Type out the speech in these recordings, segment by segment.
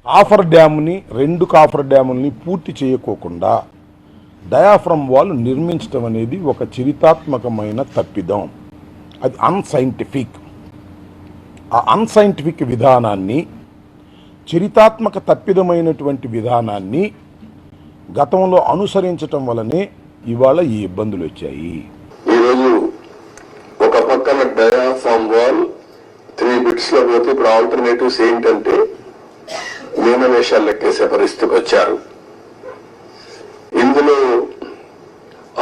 Copper డ్యామ్ని 2 copper డ్యాముల్ని పూర్తి చేయకోకుండా diaphragm wall నిర్మించడం అనేది ఒక చరిత్రాత్మకమైన తప్పిదం. అది అన్సైంటిఫిక్. ఆ అన్సైంటిఫిక్ విధానాన్ని, చరిత్రాత్మక తప్పిదమైనటువంటి విధానాన్ని గతంలో అనుసరించటం వలనే ఇవాళ ఈ ఇబ్బందులు వచ్చాయి. ఈరోజు ఒక పక్కన డయాఫ్రమ్ వాల్ 3 బిట్స్ లో పోతే ఇప్పుడు ఆల్టర్నేటివ్స్ ఏంటంటే మీనవేషాలు లెక్కేసే పరిస్థితికి వచ్చారు. ఇందులో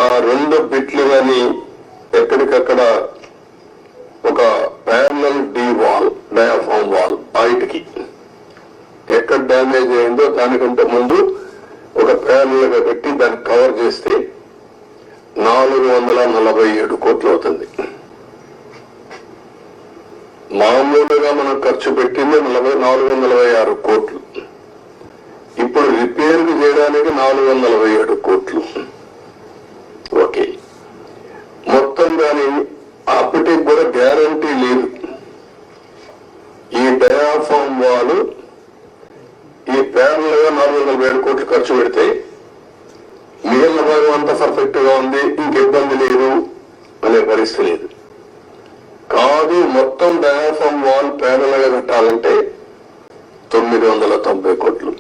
ఆ 2 బిట్లు కానీ ఎక్కడికక్కడ ఒక parallel D wall, diaphragm wall హైట్కి ఎక్కడ డ్యామేజ్ అయిందో దానికంటే ముందు ఒక ప్యారలల్ గా పెట్టి దాన్ని కవర్ చేస్తే 447 కోట్లు అవుతుంది. మామూలుగా మనం ఖర్చు పెట్టింది 446 కోట్లు. ఇప్పుడు రిపేర్ చేయడానికి 447 కోట్లు. ఓకే, మొత్తం దాని అప్పటికి కూడా గ్యారంటీ లేదు. ఈ డయాఫ్రమ్ వాల్ ఈ ప్యారల్ గా 447 కోట్లు ఖర్చు పెడితే మిగిలిన భాగం అంతా పర్ఫెక్ట్ గా ఉంది, ఇంక ఇబ్బంది లేదు అనే పరిస్థితి లేదు. కాదు, మొత్తం డయాఫ్రమ్ వాల్ ప్యారల్ గా కట్టాలంటే 990 కోట్లు.